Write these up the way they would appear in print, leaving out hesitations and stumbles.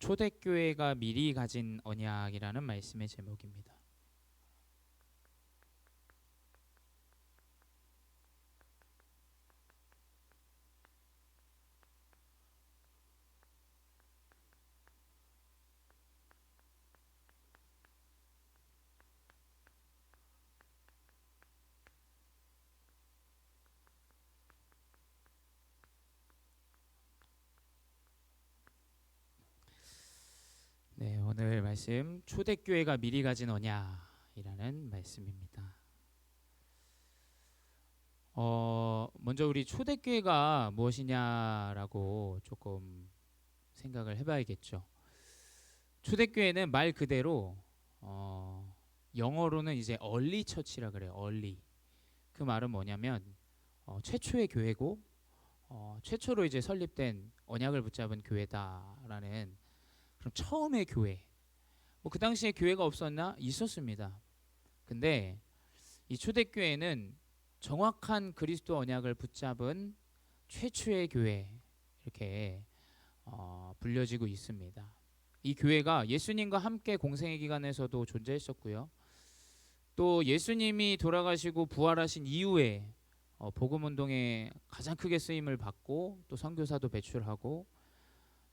초대교회가 미리 가진 언약이라는 말씀의 제목입니다. 네, 오늘 말씀 초대교회가 미리 가진 언약이라는 말씀입니다. 먼저 우리 초대교회가 무엇이냐라고 조금 생각을 해봐야겠죠. 초대교회는 말 그대로 영어로는 이제 early church라 그래요. early. 그 말은 뭐냐면 최초의 교회고 최초로 이제 설립된 언약을 붙잡은 교회다라는 그럼 처음의 교회. 뭐 그 당시에 교회가 없었나? 있었습니다. 근데 이 초대교회는 정확한 그리스도 언약을 붙잡은 최초의 교회 이렇게 불려지고 있습니다. 이 교회가 예수님과 함께 공생의 기간에서도 존재했었고요. 또 예수님이 돌아가시고 부활하신 이후에 복음 운동에 가장 크게 쓰임을 받고 또 선교사도 배출하고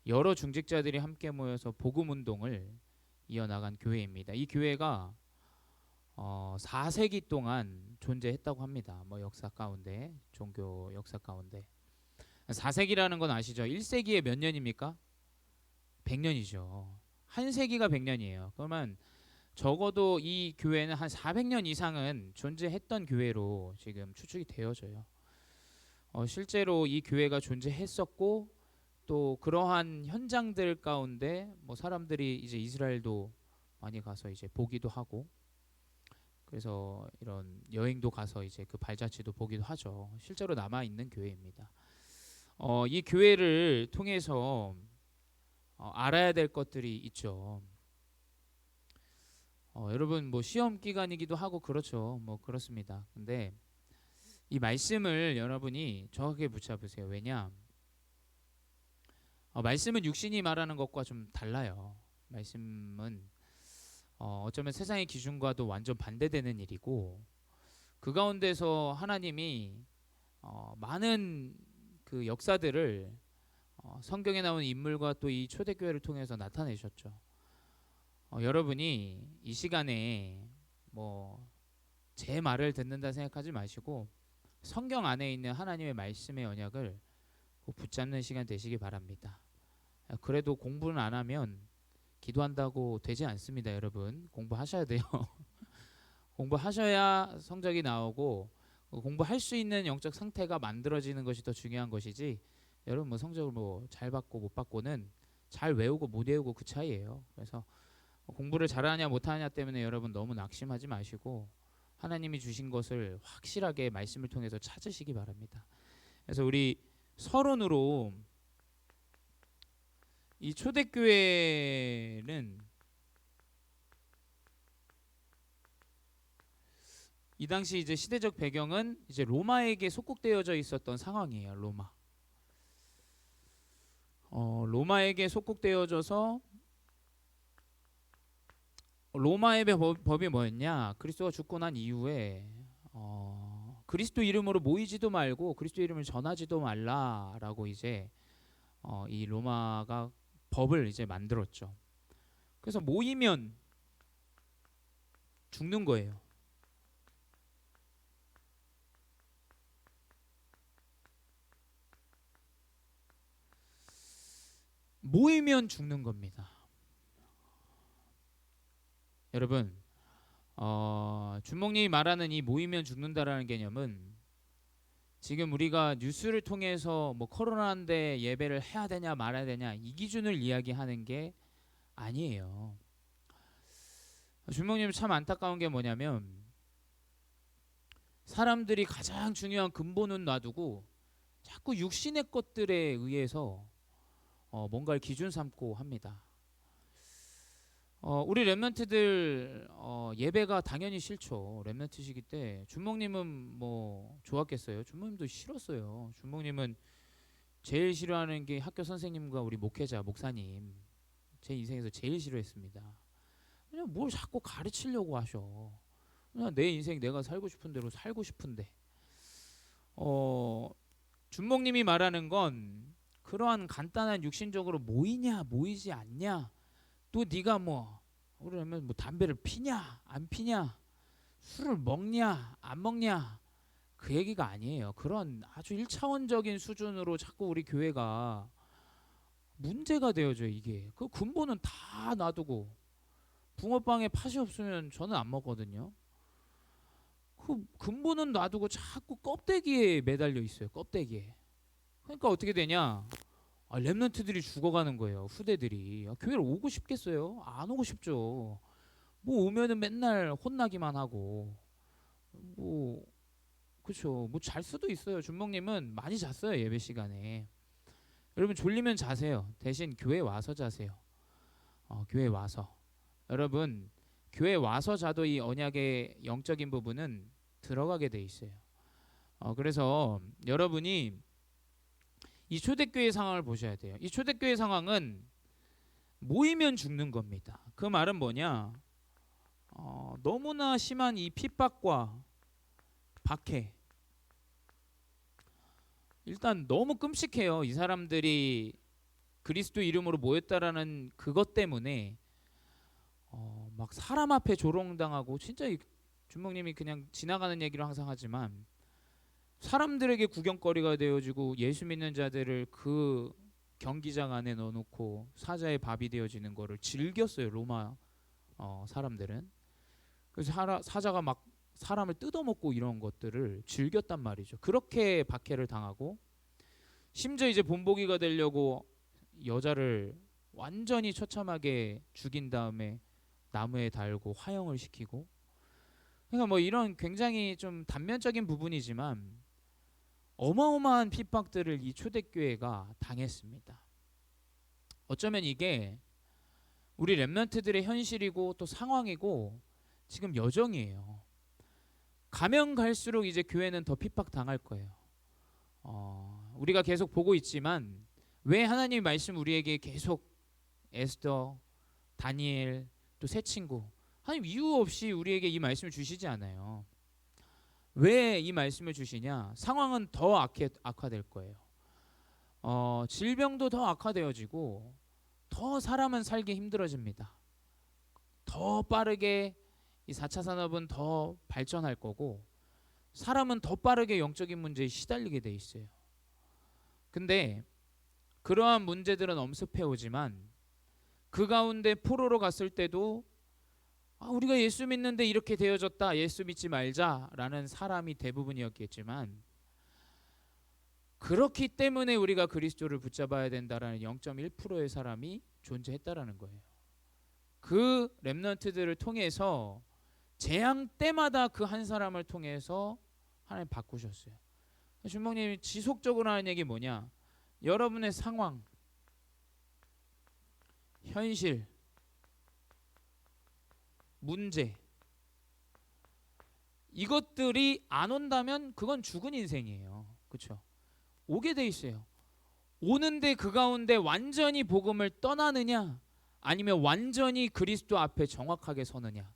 여러 중직자들이 함께 모여서 복음 운동을 이어나간 교회입니다. 이 교회가 4세기 동안 존재했다고 합니다. 뭐 역사 가운데, 종교 역사 가운데. 4세기라는 건 아시죠? 1세기에 몇 년입니까? 100년이죠. 한 세기가 100년이에요. 그러면 적어도 이 교회는 한 400년 이상은 존재했던 교회로 지금 추측이 되어져요. 실제로 이 교회가 존재했었고 또 그러한 현장들 가운데 뭐 사람들이 이제 이스라엘도 많이 가서 이제 보기도 하고 그래서 이런 여행도 가서 이제 그 발자취도 보기도 하죠. 실제로 남아 있는 교회입니다. 이 교회를 통해서 알아야 될 것들이 있죠. 여러분 뭐 시험 기간이기도 하고 그렇죠. 뭐 그렇습니다. 근데 이 말씀을 여러분이 정확하게 붙잡으세요. 왜냐? 말씀은 육신이 말하는 것과 좀 달라요. 말씀은 어쩌면 세상의 기준과도 완전 반대되는 일이고 그 가운데서 하나님이 많은 그 역사들을 성경에 나오는 인물과 또 이 초대교회를 통해서 나타내셨죠. 여러분이 이 시간에 뭐 제 말을 듣는다 생각하지 마시고 성경 안에 있는 하나님의 말씀의 언약을 꼭 붙잡는 시간 되시기 바랍니다. 그래도 공부는 안 하면 기도한다고 되지 않습니다. 여러분 공부하셔야 돼요. 공부하셔야 성적이 나오고 공부할 수 있는 영적 상태가 만들어지는 것이 더 중요한 것이지 여러분 뭐 성적을 뭐 잘 받고 못 받고는 잘 외우고 못 외우고 그 차이예요. 그래서 공부를 잘하냐 못하냐 때문에 여러분 너무 낙심하지 마시고 하나님이 주신 것을 확실하게 말씀을 통해서 찾으시기 바랍니다. 그래서 우리 서론으로 이 초대교회는 이 당시 이제 시대적 배경은 이제 로마에게 속국되어져 있었던 상황이에요. 로마에게 속국되어져서 로마의 법이 뭐였냐? 그리스도가 죽고 난 이후에 그리스도 이름으로 모이지도 말고 그리스도 이름을 전하지도 말라라고 이제 이 로마가 법을 이제 만들었죠. 그래서 모이면 죽는 거예요. 모이면 죽는 겁니다. 여러분, 준목님이 말하는 이 모이면 죽는다라는 개념은 지금 우리가 뉴스를 통해서 뭐 코로나인데 예배를 해야 되냐 말아야 되냐 이 기준을 이야기하는 게 아니에요. 준목님 참 안타까운 게 뭐냐면 사람들이 가장 중요한 근본은 놔두고 자꾸 육신의 것들에 의해서 뭔가를 기준 삼고 합니다. 우리 랩런트들 예배가 당연히 싫죠. 랩런트 시기 때 준목님은 뭐 좋았겠어요. 준목님도 싫었어요. 준목님은 제일 싫어하는 게 학교 선생님과 우리 목회자 목사님 제 인생에서 제일 싫어했습니다. 그냥 뭘 자꾸 가르치려고 하셔. 그냥 내 인생 내가 살고 싶은 대로 살고 싶은데. 준목님이 말하는 건 그러한 간단한 육신적으로 모이냐 모이지 않냐, 또 네가 뭐 그러면 뭐 담배를 피냐 안 피냐, 술을 먹냐 안 먹냐, 그 얘기가 아니에요. 그런 아주 1차원적인 수준으로 자꾸 우리 교회가 문제가 되어져. 이게 그 근본은 다 놔두고, 붕어빵에 팥이 없으면 저는 안 먹거든요. 그 근본은 놔두고 자꾸 껍데기에 매달려 있어요. 껍데기에. 그러니까 어떻게 되냐? 랩런트들이 죽어가는 거예요. 후대들이. 교회를 오고 싶겠어요? 안 오고 싶죠. 뭐 오면은 맨날 혼나기만 하고, 뭐 그렇죠. 뭐 잘 수도 있어요. 준목님은 많이 잤어요, 예배 시간에. 여러분 졸리면 자세요. 대신 교회 와서 자세요. 교회 와서. 여러분 교회 와서 자도 이 언약의 영적인 부분은 들어가게 돼 있어요. 그래서 여러분이 이 초대교회 상황을 보셔야 돼요. 이 초대교회 상황은 모이면 죽는 겁니다. 그 말은 뭐냐? 너무나 심한 이 핍박과 박해. 일단 너무 끔찍해요. 이 사람들이 그리스도 이름으로 모였다라는 그것 때문에 막 사람 앞에 조롱당하고, 진짜 준목님이 그냥 지나가는 얘기로 항상 하지만 사람들에게 구경거리가 되어지고 예수 믿는 자들을 그 경기장 안에 넣어놓고 사자의 밥이 되어지는 거를 즐겼어요. 로마 사람들은. 그래서 사자가 막 사람을 뜯어먹고 이런 것들을 즐겼단 말이죠. 그렇게 박해를 당하고, 심지어 이제 본보기가 되려고 여자를 완전히 처참하게 죽인 다음에 나무에 달고 화형을 시키고. 그러니까 뭐 이런 굉장히 좀 단면적인 부분이지만 어마어마한 핍박들을 이 초대교회가 당했습니다. 어쩌면 이게 우리 렘넌트들의 현실이고 또 상황이고 지금 여정이에요. 가면 갈수록 이제 교회는 더 핍박 당할 거예요. 우리가 계속 보고 있지만 왜 하나님의 말씀 우리에게 계속 에스더, 다니엘, 또 새 친구, 하나님 이유 없이 우리에게 이 말씀을 주시지 않아요. 왜 이 말씀을 주시냐? 상황은 더 악화될 거예요. 질병도 더 악화되어지고 더 사람은 살기 힘들어집니다. 더 빠르게 이 4차 산업은 더 발전할 거고 사람은 더 빠르게 영적인 문제에 시달리게 돼 있어요. 근데 그러한 문제들은 엄습해 오지만 그 가운데 포로로 갔을 때도 우리가 예수 믿는데 이렇게 되어졌다, 예수 믿지 말자라는 사람이 대부분이었겠지만, 그렇기 때문에 우리가 그리스도를 붙잡아야 된다라는 0.1%의 사람이 존재했다라는 거예요. 그 렘넌트들을 통해서 재앙 때마다 그 한 사람을 통해서 하나님 바꾸셨어요. 준목님이 지속적으로 하는 얘기 뭐냐? 여러분의 상황, 현실, 문제, 이것들이 안 온다면 그건 죽은 인생이에요. 그렇죠? 오게 돼 있어요. 오는데 그 가운데 완전히 복음을 떠나느냐 아니면 완전히 그리스도 앞에 정확하게 서느냐,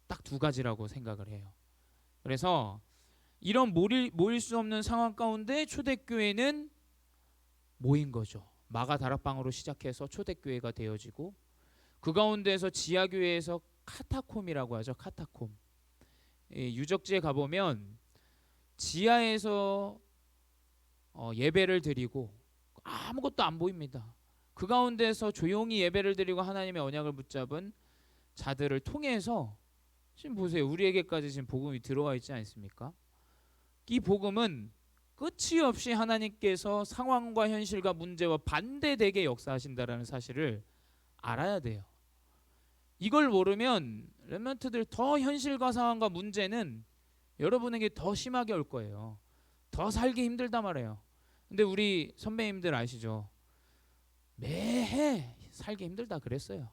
딱 두 가지라고 생각을 해요. 그래서 이런 모일 수 없는 상황 가운데 초대교회는 모인 거죠. 마가 다락방으로 시작해서 초대교회가 되어지고, 그 가운데서 지하교회에서 카타콤이라고 하죠. 카타콤. 유적지에 가보면 지하에서 예배를 드리고 아무것도 안 보입니다. 그 가운데서 조용히 예배를 드리고 하나님의 언약을 붙잡은 자들을 통해서 지금 보세요. 우리에게까지 지금 복음이 들어와 있지 않습니까? 이 복음은 끝이 없이 하나님께서 상황과 현실과 문제와 반대되게 역사하신다라는 사실을 알아야 돼요. 이걸 모르면 렘넌트들 더 현실과 상황과 문제는 여러분에게 더 심하게 올 거예요. 더 살기 힘들다 말해요. 근데 우리 선배님들 아시죠? 매해 살기 힘들다 그랬어요.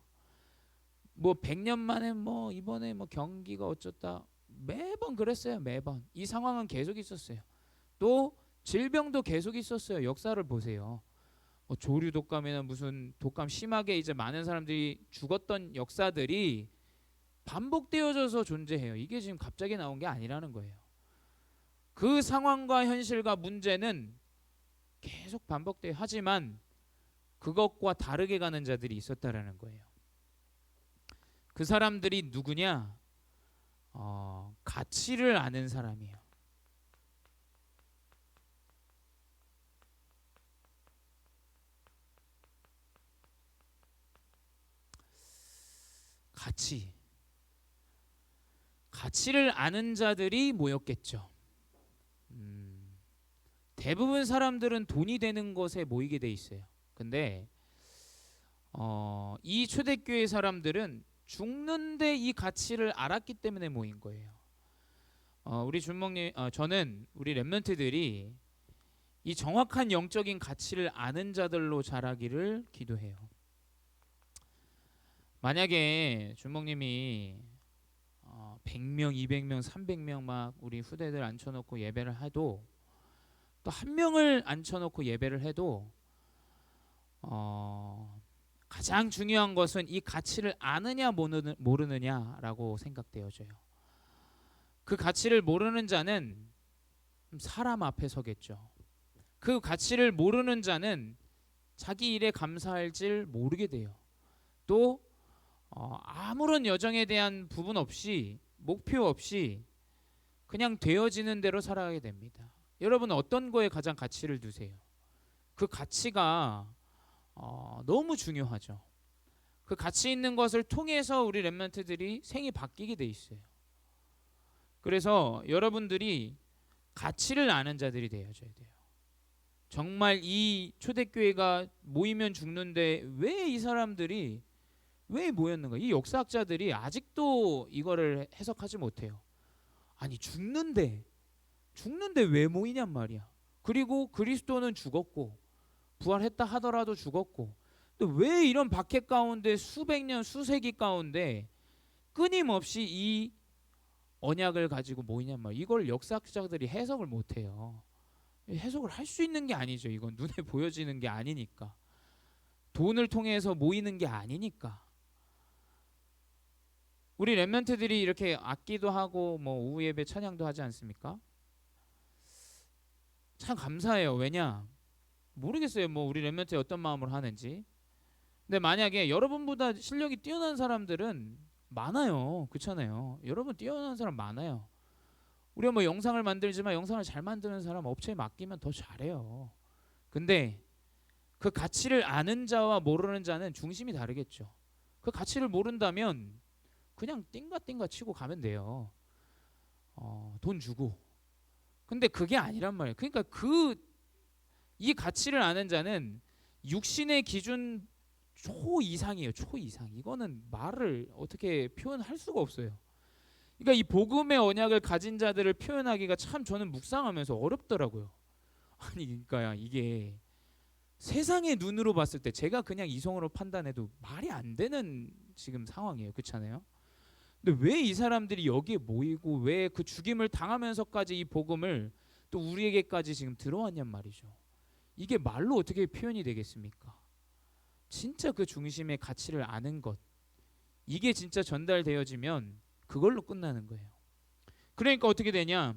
뭐 100년 만에 뭐 이번에 뭐 경기가 어쩌다, 매번 그랬어요. 매번 이 상황은 계속 있었어요. 또 질병도 계속 있었어요. 역사를 보세요. 조류 독감이나 무슨 독감 심하게 이제 많은 사람들이 죽었던 역사들이 반복되어져서 존재해요. 이게 지금 갑자기 나온 게 아니라는 거예요. 그 상황과 현실과 문제는 계속 반복돼요. 하지만 그것과 다르게 가는 자들이 있었다라는 거예요. 그 사람들이 누구냐? 가치를 아는 사람이에요. 가치를 아는 자들이 모였겠죠. 대부분 사람들은 돈이 되는 것에 모이게 돼 있어요. 근데 이 초대교회 사람들은 죽는데 이 가치를 알았기 때문에 모인 거예요. 우리 준목님, 저는 우리 렘넌트들이 이 정확한 영적인 가치를 아는 자들로 자라기를 기도해요. 만약에 준목님이 100명, 200명, 300명 막 우리 후대들 앉혀놓고 예배를 해도 또 한 명을 앉혀놓고 예배를 해도 가장 중요한 것은 이 가치를 아느냐 모르느냐라고 생각되어져요. 그 가치를 모르는 자는 사람 앞에 서겠죠. 그 가치를 모르는 자는 자기 일에 감사할 줄 모르게 돼요. 또 아무런 여정에 대한 부분 없이 목표 없이 그냥 되어지는 대로 살아가게 됩니다. 여러분 어떤 거에 가장 가치를 두세요? 그 가치가 너무 중요하죠. 그 가치 있는 것을 통해서 우리 렘넌트들이 생이 바뀌게 돼 있어요. 그래서 여러분들이 가치를 아는 자들이 되어져야 돼요. 정말 이 초대교회가 모이면 죽는데 왜 이 사람들이 왜 모였는가? 이 역사학자들이 아직도 이거를 해석하지 못해요. 아니 죽는데 왜 모이냔 말이야. 그리고 그리스도는 죽었고 부활했다 하더라도 죽었고 또 왜 이런 박해 가운데 수백 년 수세기 가운데 끊임없이 이 언약을 가지고 모이냔 말이야. 이걸 역사학자들이 해석을 못해요. 해석을 할 수 있는 게 아니죠. 이건 눈에 보여지는 게 아니니까. 돈을 통해서 모이는 게 아니니까. 우리 렘넌트들이 이렇게 악기도 하고 뭐 오후 예배 찬양도 하지 않습니까? 참 감사해요. 왜냐? 모르겠어요. 뭐 우리 렘넌트에 어떤 마음으로 하는지. 근데 만약에 여러분보다 실력이 뛰어난 사람들은 많아요. 그렇잖아요. 여러분 뛰어난 사람 많아요. 우리가 뭐 영상을 만들지만 영상을 잘 만드는 사람 업체에 맡기면 더 잘해요. 근데 그 가치를 아는 자와 모르는 자는 중심이 다르겠죠. 그 가치를 모른다면 그냥 띵가띵가 치고 가면 돼요. 돈 주고. 근데 그게 아니란 말이에요. 그러니까 이 가치를 아는 자는 육신의 기준 초 이상이에요. 초 이상. 이거는 말을 어떻게 표현할 수가 없어요. 그러니까 이 복음의 언약을 가진 자들을 표현하기가 참 저는 묵상하면서 어렵더라고요. 아니 그러니까 이게 세상의 눈으로 봤을 때 제가 그냥 이성으로 판단해도 말이 안 되는 지금 상황이에요. 그렇잖아요. 근데 왜 이 사람들이 여기에 모이고 왜 그 죽임을 당하면서까지 이 복음을 또 우리에게까지 지금 들어왔냔 말이죠. 이게 말로 어떻게 표현이 되겠습니까? 진짜 그 중심의 가치를 아는 것, 이게 진짜 전달되어지면 그걸로 끝나는 거예요. 그러니까 어떻게 되냐?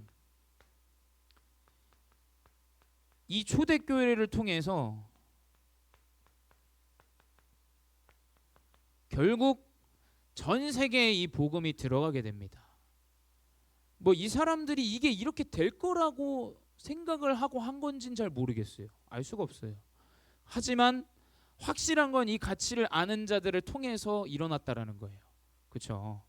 이 초대교회를 통해서 결국 전 세계에 이 복음이 들어가게 됩니다. 뭐 이 사람들이 이게 이렇게 될 거라고 생각을 하고 한 건지는 잘 모르겠어요. 알 수가 없어요. 하지만 확실한 건 이 가치를 아는 자들을 통해서 일어났다라는 거예요. 그렇죠?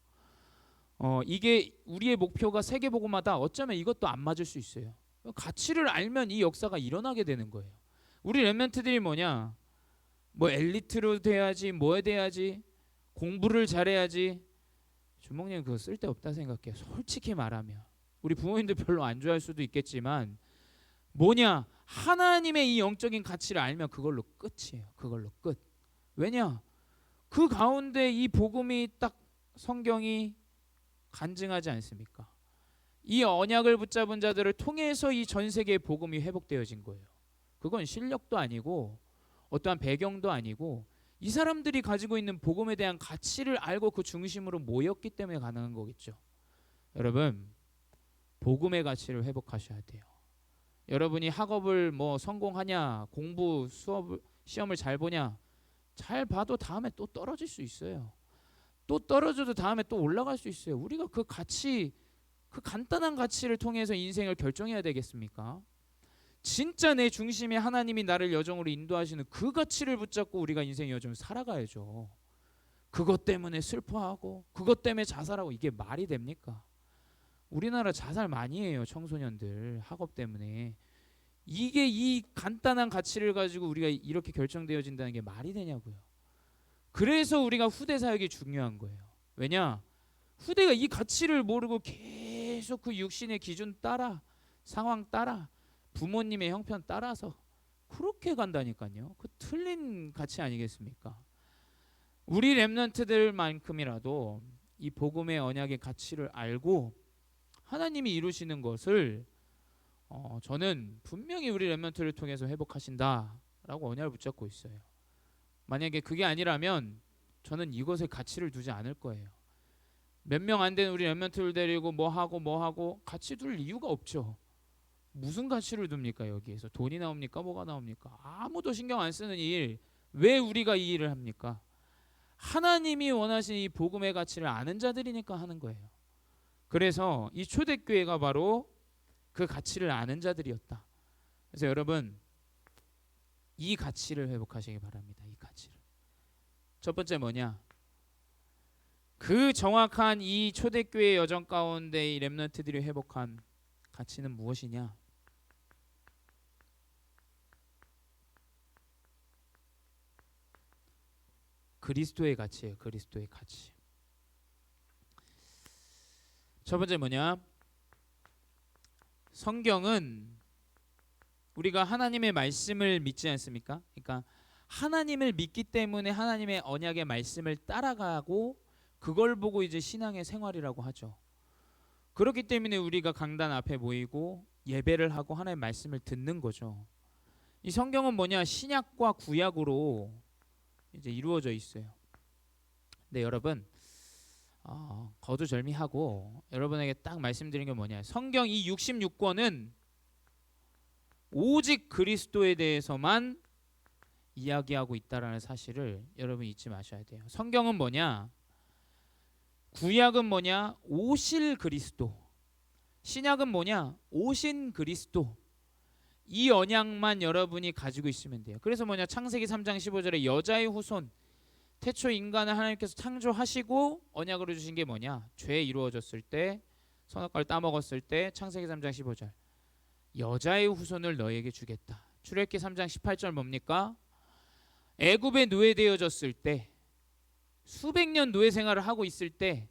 이게 우리의 목표가 세계복음화다. 어쩌면 이것도 안 맞을 수 있어요. 가치를 알면 이 역사가 일어나게 되는 거예요. 우리 렘넌트들이 뭐냐? 뭐 엘리트로 돼야지, 뭐 돼야지, 공부를 잘해야지. 주목님 그거 쓸데없다 생각해요. 솔직히 말하면 우리 부모님들 별로 안 좋아할 수도 있겠지만 뭐냐? 하나님의 이 영적인 가치를 알면 그걸로 끝이에요. 그걸로 끝. 왜냐? 그 가운데 이 복음이 딱 성경이 간증하지 않습니까? 이 언약을 붙잡은 자들을 통해서 이 전 세계의 복음이 회복되어진 거예요. 그건 실력도 아니고 어떠한 배경도 아니고 이 사람들이 가지고 있는 복음에 대한 가치를 알고 그 중심으로 모였기 때문에 가능한 거겠죠. 여러분, 복음의 가치를 회복하셔야 돼요. 여러분이 학업을 뭐 성공하냐, 공부 수업 시험을 잘 보냐, 잘 봐도 다음에 또 떨어질 수 있어요. 또 떨어져도 다음에 또 올라갈 수 있어요. 우리가 그 가치, 그 간단한 가치를 통해서 인생을 결정해야 되겠습니까? 진짜 내 중심에 하나님이 나를 여정으로 인도하시는 그 가치를 붙잡고 우리가 인생 여정을 살아가야죠. 그것 때문에 슬퍼하고 그것 때문에 자살하고 이게 말이 됩니까? 우리나라 자살 많이 해요. 청소년들 학업 때문에. 이게 이 간단한 가치를 가지고 우리가 이렇게 결정되어진다는 게 말이 되냐고요. 그래서 우리가 후대 사역이 중요한 거예요. 왜냐? 후대가 이 가치를 모르고 계속 그 육신의 기준 따라, 상황 따라, 부모님의 형편 따라서 그렇게 간다니까요. 그 틀린 가치 아니겠습니까? 우리 렘넌트들만큼이라도 이 복음의 언약의 가치를 알고 하나님이 이루시는 것을 저는 분명히 우리 렘넌트를 통해서 회복하신다라고 언약을 붙잡고 있어요. 만약에 그게 아니라면 저는 이것에 가치를 두지 않을 거예요. 몇 명 안 되는 우리 렘넌트를 데리고 뭐 하고 가치 둘 이유가 없죠. 무슨 가치를 둡니까? 여기에서 돈이 나옵니까? 뭐가 나옵니까? 아무도 신경 안 쓰는 일, 왜 우리가 이 일을 합니까? 하나님이 원하시는 이 복음의 가치를 아는 자들이니까 하는 거예요. 그래서 이 초대교회가 바로 그 가치를 아는 자들이었다. 그래서 여러분, 이 가치를 회복하시기 바랍니다. 이 가치를. 첫 번째 뭐냐? 그 정확한 이 초대교회 여정 가운데 이 렘넌트들이 회복한 가치는 무엇이냐? 그리스도의 가치예요. 그리스도의 가치. 첫 번째 뭐냐? 성경은 우리가 하나님의 말씀을 믿지 않습니까? 그러니까 하나님을 믿기 때문에 하나님의 언약의 말씀을 따라가고 그걸 보고 이제 신앙의 생활이라고 하죠. 그렇기 때문에 우리가 강단 앞에 모이고 예배를 하고 하나님의 말씀을 듣는 거죠. 이 성경은 뭐냐? 신약과 구약으로 이제 이루어져 있어요. 근데 여러분, 거두절미하고 여러분에게 딱 말씀드린 게 뭐냐? 성경 이 66권은 오직 그리스도에 대해서만 이야기하고 있다라는 사실을 여러분 잊지 마셔야 돼요. 성경은 뭐냐? 구약은 뭐냐? 오실 그리스도. 신약은 뭐냐? 오신 그리스도. 이 언약만 여러분이 가지고 있으면 돼요. 그래서 뭐냐? 창세기 3장 15절에 여자의 후손, 태초 인간을 하나님께서 창조하시고 언약으로 주신 게 뭐냐? 죄 이루어졌을 때, 선악과를 따먹었을 때 창세기 3장 15절 여자의 후손을 너에게 주겠다. 출애굽기 3장 18절 뭡니까? 애굽에 노예되어졌을 때, 수백 년 노예 생활을 하고 있을 때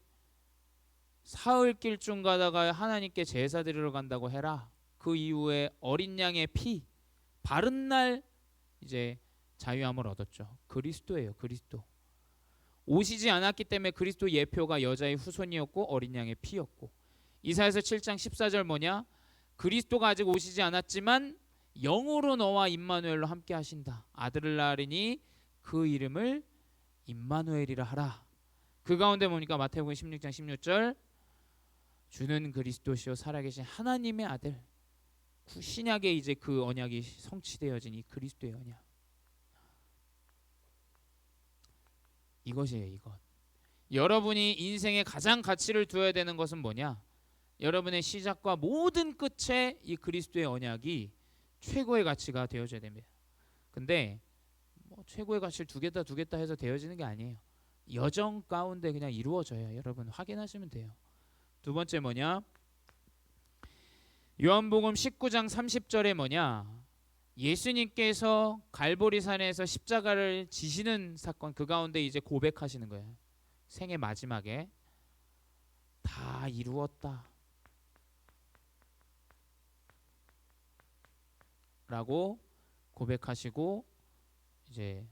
사흘길 중 가다가 하나님께 제사 드리러 간다고 해라. 그 이후에 어린 양의 피 바른 날 이제 자유함을 얻었죠. 그리스도예요. 그리스도. 오시지 않았기 때문에 그리스도 예표가 여자의 후손이었고 어린 양의 피였고, 이사야서 7장 14절 뭐냐? 그리스도가 아직 오시지 않았지만 영으로 너와 임마누엘로 함께 하신다. 아들을 낳으리니 그 이름을 임마누엘이라 하라. 그 가운데 뭡니까? 마태복음 16장 16절 주는 그리스도시요 살아계신 하나님의 아들. 신약에 이제 그 언약이 성취되어진 이 그리스도의 언약. 이것이에요. 이것. 여러분이 인생에 가장 가치를 두어야 되는 것은 뭐냐? 여러분의 시작과 모든 끝에 이 그리스도의 언약이 최고의 가치가 되어져야 됩니다. 근데 뭐 최고의 가치를 두겠다 해서 되어지는 게 아니에요. 여정 가운데 그냥 이루어져요. 여러분 확인하시면 돼요. 두 번째 뭐냐? 요한복음 19장 30절에 뭐냐? 예수님께서 갈보리산에서 십자가를 지시는 사건, 그 가운데 이제 고백하시는 거예요. 생애 마지막에 다 이루었다 라고 고백하시고 이제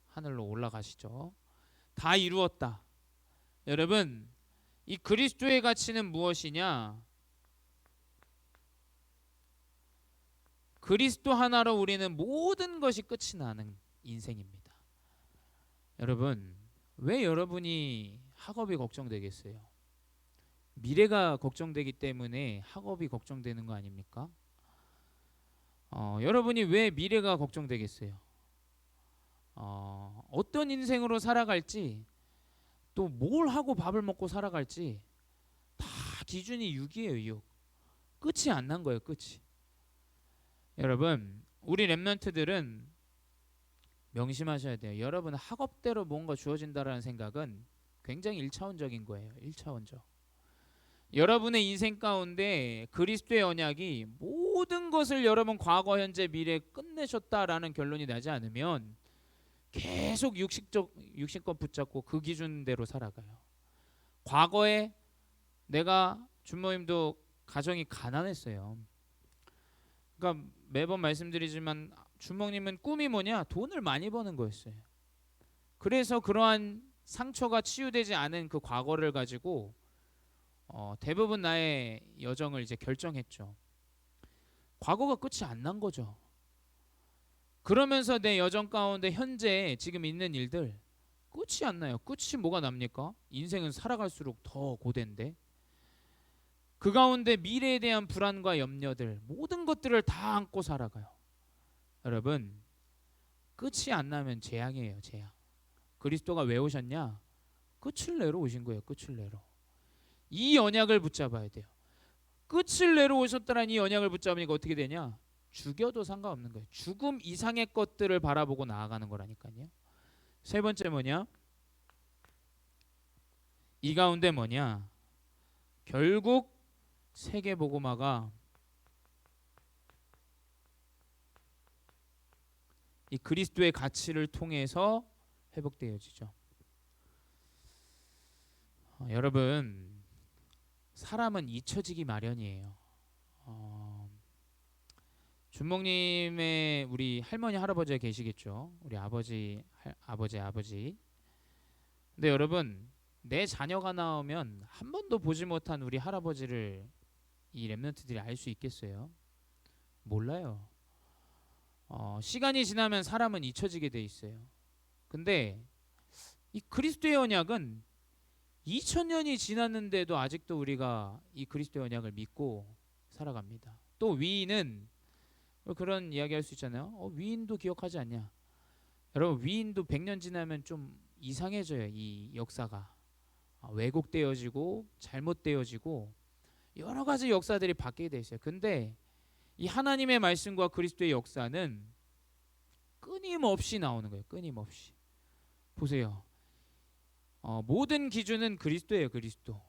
하늘로 올라가시죠. 다 이루었다. 여러분, 이 그리스도의 가치는 무엇이냐? 그리스도 하나로 우리는 모든 것이 끝이 나는 인생입니다. 여러분, 왜 여러분이 학업이 걱정되겠어요? 미래가 걱정되기 때문에 학업이 걱정되는 거 아닙니까? 여러분이 왜 미래가 걱정되겠어요? 어떤 인생으로 살아갈지, 또 뭘 하고 밥을 먹고 살아갈지 다 기준이 6이에요, 6. 끝이 안 난 거예요, 끝이. 여러분, 우리 랩런트들은 명심하셔야 돼요. 여러분 학업대로 뭔가 주어진다라는 생각은 굉장히 1차원적인 거예요. 1차원적. 여러분의 인생 가운데 그리스도의 언약이 모든 것을 여러분 과거, 현재, 미래 끝내셨다라는 결론이 나지 않으면 계속 육신껏 붙잡고 그 기준대로 살아가요. 과거에 내가 준모님도 가정이 가난했어요. 그러니까 매번 말씀드리지만 준모님은 꿈이 뭐냐? 돈을 많이 버는 거였어요. 그래서 그러한 상처가 치유되지 않은 그 과거를 가지고 대부분 나의 여정을 이제 결정했죠. 과거가 끝이 안 난 거죠. 그러면서 내 여정 가운데 현재 지금 있는 일들 끝이 안 나요. 끝이 뭐가 납니까? 인생은 살아갈수록 더 고된데 그 가운데 미래에 대한 불안과 염려들 모든 것들을 다 안고 살아가요. 여러분 끝이 안 나면 재앙이에요. 재앙. 그리스도가 왜 오셨냐? 끝을 내러 오신 거예요. 끝을 내러. 이 언약을 붙잡아야 돼요. 끝을 내러 오셨다는 이 언약을 붙잡으니까 어떻게 되냐? 죽여도 상관없는 거예요. 죽음 이상의 것들을 바라보고 나아가는 거라니까요. 세 번째 뭐냐? 이 가운데 뭐냐? 결국 세계복음화가 이 그리스도의 가치를 통해서 회복되어지죠. 여러분 사람은 잊혀지기 마련이에요. 준목님의 우리 할머니 할아버지가 계시겠죠. 우리 아버지 아버지. 근데 여러분 내 자녀가 나오면 한 번도 보지 못한 우리 할아버지를 이 렘넌트들이 알 수 있겠어요? 몰라요. 시간이 지나면 사람은 잊혀지게 돼 있어요. 근데 이 그리스도의 언약은 2000년이 지났는데도 아직도 우리가 이 그리스도의 언약을 믿고 살아갑니다. 또 위인은 그런 이야기 할 수 있잖아요. 위인도 기억하지 않냐? 여러분 위인도 100년 지나면 좀 이상해져요. 이 역사가 왜곡되어지고 잘못되어지고 여러 가지 역사들이 바뀌게 돼 있어요. 근데 이 하나님의 말씀과 그리스도의 역사는 끊임없이 나오는 거예요. 끊임없이. 보세요. 모든 기준은 그리스도예요. 그리스도.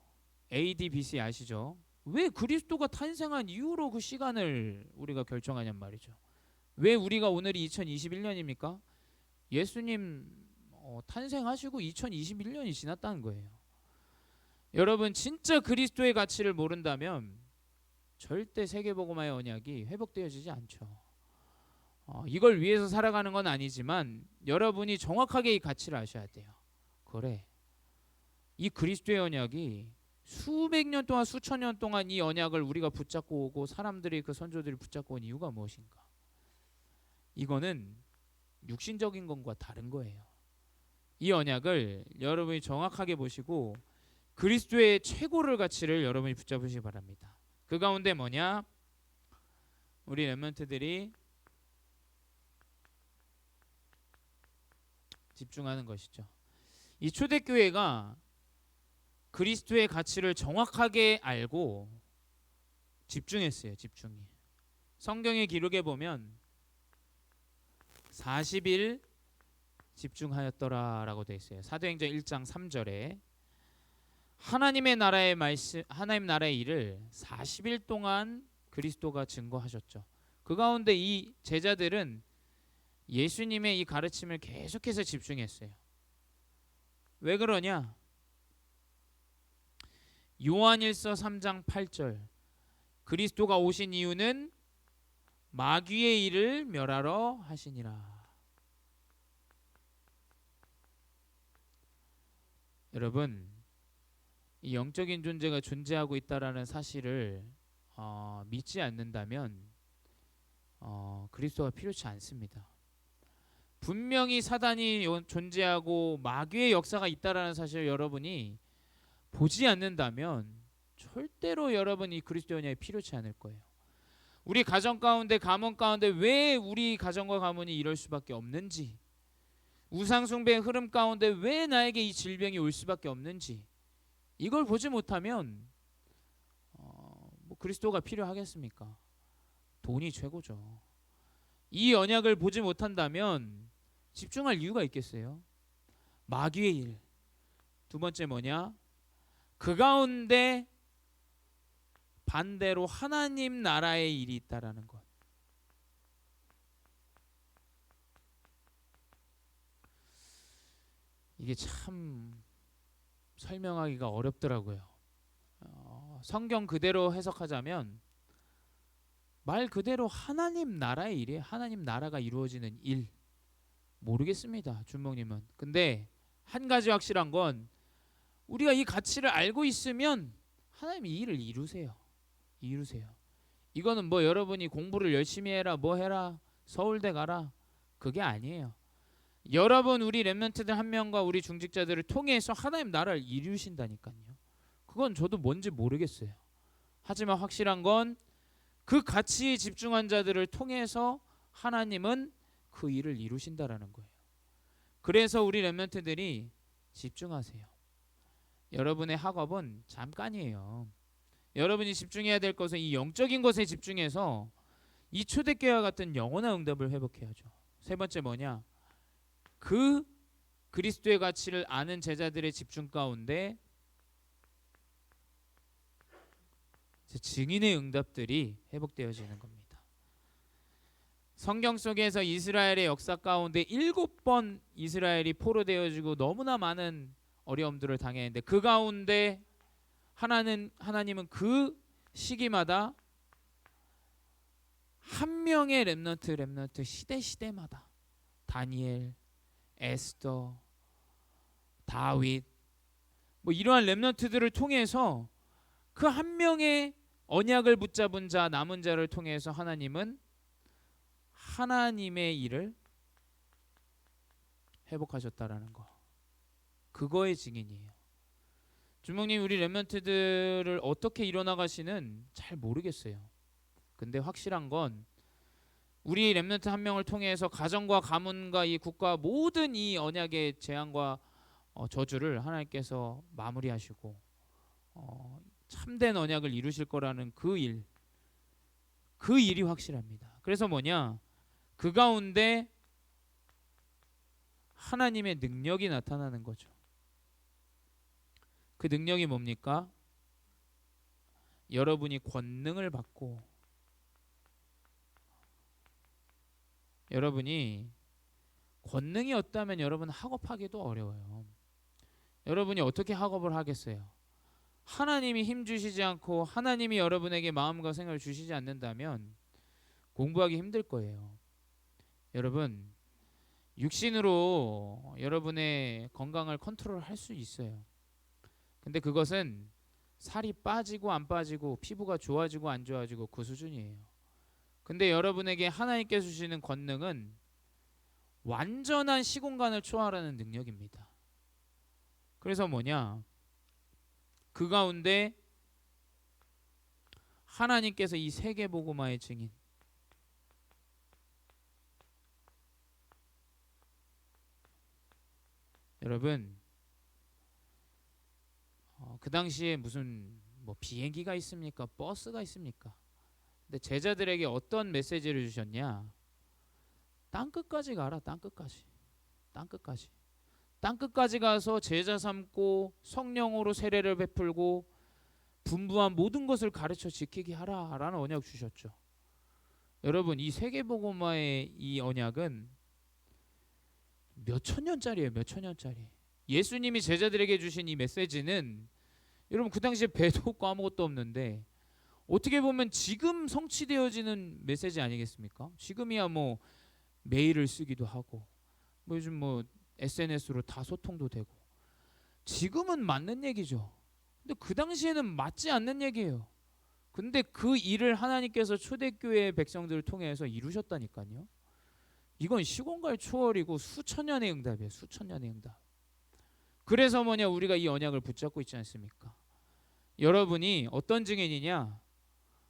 AD, BC 아시죠? 왜 그리스도가 탄생한 이후로 그 시간을 우리가 결정하냔 말이죠. 왜 우리가 오늘이 2021년입니까? 예수님 탄생하시고 2021년이 지났다는 거예요. 여러분 진짜 그리스도의 가치를 모른다면 절대 세계복음화의 언약이 회복되어지지 않죠. 이걸 위해서 살아가는 건 아니지만 여러분이 정확하게 이 가치를 아셔야 돼요. 그래. 이 그리스도의 언약이 수백 년 동안 수천 년 동안 이 언약을 우리가 붙잡고 오고 사람들이 그 선조들이 붙잡고 온 이유가 무엇인가? 이거는 육신적인 것과 다른 거예요. 이 언약을 여러분이 정확하게 보시고 그리스도의 최고를 가치를 여러분이 붙잡으시기 바랍니다. 그 가운데 뭐냐? 우리 렘넌트들이 집중하는 것이죠. 이 초대교회가 그리스도의 가치를 정확하게 알고 집중했어요. 집중이. 성경의 기록에 보면 40일 집중하였더라라고 되어 있어요. 사도행전 1장 3절에 하나님의 나라의 말씀, 하나님 나라의 일을 40일 동안 그리스도가 증거하셨죠. 그 가운데 이 제자들은 예수님의 이 가르침을 계속해서 집중했어요. 왜 그러냐? 요한일서 3장 8절 그리스도가 오신 이유는 마귀의 일을 멸하러 하시니라. 여러분 이 영적인 존재가 존재하고 있다라는 사실을 믿지 않는다면 그리스도가 필요치 않습니다. 분명히 사단이 존재하고 마귀의 역사가 있다라는 사실을 여러분이 보지 않는다면 절대로 여러분이 그리스도 연약이 필요치 않을 거예요. 우리 가정 가운데, 가문 가운데 왜 우리 가정과 가문이 이럴 수밖에 없는지, 우상 숭배의 흐름 가운데 왜 나에게 이 질병이 올 수밖에 없는지, 이걸 보지 못하면 뭐 그리스도가 필요하겠습니까? 돈이 최고죠. 이 언약을 보지 못한다면 집중할 이유가 있겠어요? 마귀의 일. 두 번째 뭐냐? 그 가운데 반대로 하나님 나라의 일이 있다라는 것. 이게 참 설명하기가 어렵더라고요. 성경 그대로 해석하자면 말 그대로 하나님 나라의 일이에요. 하나님 나라가 이루어지는 일. 모르겠습니다, 준목님은. 근데 한 가지 확실한 건 우리가 이 가치를 알고 있으면 하나님 이 일을 이루세요. 이거는 뭐 여러분이 공부를 열심히 해라, 뭐 해라, 서울대 가라, 그게 아니에요. 여러분, 우리 렘넌트들 한 명과 우리 중직자들을 통해서 하나님 나라를 이루신다니까요. 그건 저도 뭔지 모르겠어요. 하지만 확실한 건 그 가치에 집중한 자들을 통해서 하나님은 그 일을 이루신다라는 거예요. 그래서 우리 렘넌트들이 집중하세요. 여러분의 학업은 잠깐이에요. 여러분이 집중해야 될 것은 이 영적인 것에 집중해서 이 초대교회와 같은 영원한 응답을 회복해야죠. 세 번째 뭐냐? 그 그리스도의 가치를 아는 제자들의 집중 가운데 증인의 응답들이 회복되어지는 겁니다. 성경 속에서 이스라엘의 역사 가운데 7번 이스라엘이 포로되어지고 너무나 많은 어려움들을 당했는데 그 가운데 하나님은 그 시기마다 한 명의 렘넌트 시대마다 다니엘, 에스더, 다윗 뭐 이러한 렘넌트들을 통해서 그 한 명의 언약을 붙잡은 자, 남은 자를 통해서 하나님은 하나님의 일을 회복하셨다라는 거. 그거의 증인이에요. 주목님, 우리 렘넌트들을 어떻게 이뤄나가시는 잘 모르겠어요. 근데 확실한 건 우리 렘넌트 한 명을 통해서 가정과 가문과 이 국가 모든 이 언약의 재앙과 저주를 하나님께서 마무리하시고 참된 언약을 이루실 거라는 그 일이 확실합니다. 그래서 뭐냐? 그 가운데 하나님의 능력이 나타나는 거죠. 그 능력이 뭡니까? 여러분이 권능을 받고 여러분이 권능이 없다면 여러분 학업하기도 어려워요. 여러분이 어떻게 학업을 하겠어요? 하나님이 힘 주시지 않고 하나님이 여러분에게 마음과 생각을 주시지 않는다면 공부하기 힘들 거예요. 여러분, 육신으로 여러분의 건강을 컨트롤할 수 있어요. 근데 그것은 살이 빠지고 안 빠지고 피부가 좋아지고 안 좋아지고 그 수준이에요. 근데 여러분에게 하나님께서 주시는 권능은 완전한 시공간을 초월하는 능력입니다. 그래서 뭐냐? 그 가운데 하나님께서 이 세계복음화의 증인, 여러분, 그 당시에 무슨 뭐 비행기가 있습니까? 버스가 있습니까? 근데 제자들에게 어떤 메시지를 주셨냐? 땅끝까지 가라. 땅끝까지 가서 제자 삼고 성령으로 세례를 베풀고 분부한 모든 것을 가르쳐 지키게 하라라는 언약 주셨죠. 여러분, 이 세계복음화의 이 언약은 몇천 년짜리예요. 예수님이 제자들에게 주신 이 메시지는 여러분 그 당시에 배도 없고 아무것도 없는데 어떻게 보면 지금 성취되어지는 메시지 아니겠습니까? 지금이야 뭐 메일을 쓰기도 하고 뭐 요즘 뭐 SNS로 다 소통도 되고 지금은 맞는 얘기죠. 근데 그 당시에는 맞지 않는 얘기예요. 근데 그 일을 하나님께서 초대교회 백성들을 통해서 이루셨다니까요. 이건 시공갈 초월이고 수천 년의 응답이에요. 수천 년의 응답. 그래서 뭐냐, 우리가 이 언약을 붙잡고 있지 않습니까? 여러분이 어떤 증인이냐?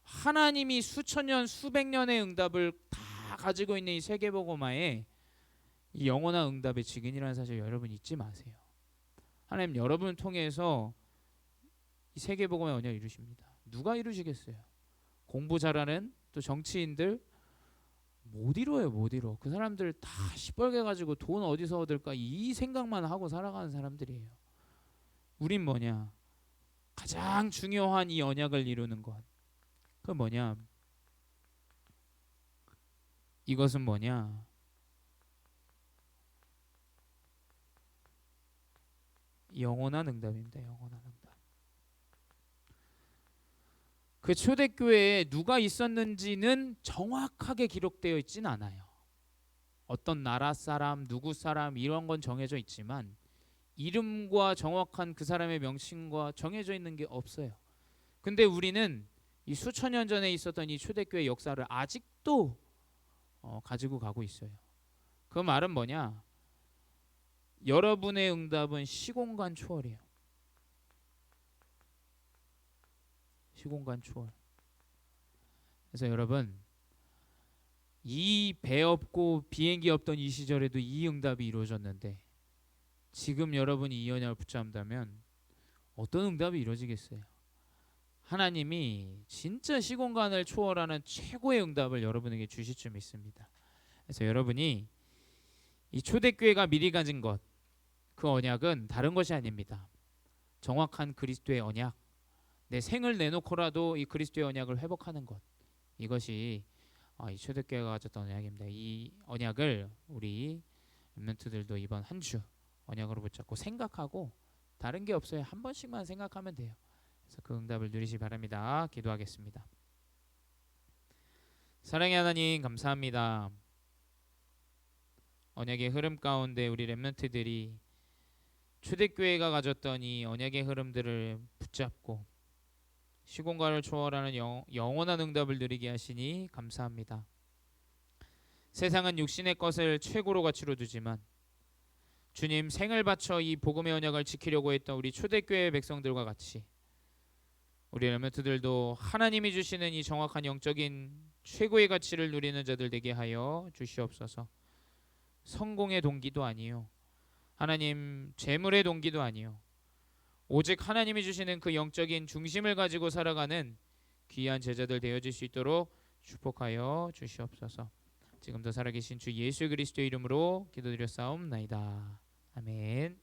하나님이 수천 년 수백 년의 응답을 다 가지고 있는 이 세계복음화에 이 영원한 응답의 증인이라는 사실 여러분 잊지 마세요. 하나님 여러분을 통해서 이 세계복음의 언약을 이루십니다. 누가 이루시겠어요? 공부 잘하는 또 정치인들 못 이뤄요. 못 이뤄. 그 사람들 다 시뻘게 가지고 돈 어디서 얻을까 이 생각만 하고 살아가는 사람들이에요. 우린 뭐냐? 가장 중요한 이 언약을 이루는 것. 그 뭐냐? 이것은 뭐냐? 영원한 응답입니다. 영원한 응답. 그 초대교회에 누가 있었는지는 정확하게 기록되어 있진 않아요. 어떤 나라 사람, 누구 사람 이런 건 정해져 있지만 이름과 정확한 그 사람의 명칭과 정해져 있는 게 없어요. 근데 우리는 이 수천 년 전에 있었던 이 초대교회 역사를 아직도 가지고 가고 있어요. 그 말은 뭐냐? 여러분의 응답은 시공간 초월이에요. 시공간 초월. 그래서 여러분, 이 배 없고 비행기 없던 이 시절에도 이 응답이 이루어졌는데 지금 여러분이 이 언약을 붙잡는다면 어떤 응답이 이루어지겠어요? 하나님이 진짜 시공간을 초월하는 최고의 응답을 여러분에게 주실 줄 믿습니다. 그래서 여러분이 이 초대교회가 미리 가진 것, 그 언약은 다른 것이 아닙니다. 정확한 그리스도의 언약, 내 생을 내놓고라도 이 그리스도의 언약을 회복하는 것, 이것이 이 초대교회가 가졌던 언약입니다. 이 언약을 우리 렘넌트들도 이번 한 주 언약으로 붙잡고 생각하고, 다른 게 없어요. 한 번씩만 생각하면 돼요. 그래서 그 응답을 누리시 바랍니다. 기도하겠습니다. 사랑의 하나님, 감사합니다. 언약의 흐름 가운데 우리 렘넌트들이 초대교회가 가졌던 이 언약의 흐름들을 붙잡고 시공간을 초월하는 영원한 응답을 누리게 하시니 감사합니다. 세상은 육신의 것을 최고로 가치로 두지만 주님, 생을 바쳐 이 복음의 언약을 지키려고 했던 우리 초대교회 백성들과 같이 우리 렘넌트들도 하나님이 주시는 이 정확한 영적인 최고의 가치를 누리는 자들 되게 하여 주시옵소서. 성공의 동기도 아니요, 하나님 재물의 동기도 아니요, 오직 하나님이 주시는 그 영적인 중심을 가지고 살아가는 귀한 제자들 되어질 수 있도록 축복하여 주시옵소서. 지금도 살아계신 주 예수 그리스도의 이름으로 기도드렸사옵나이다. 아멘.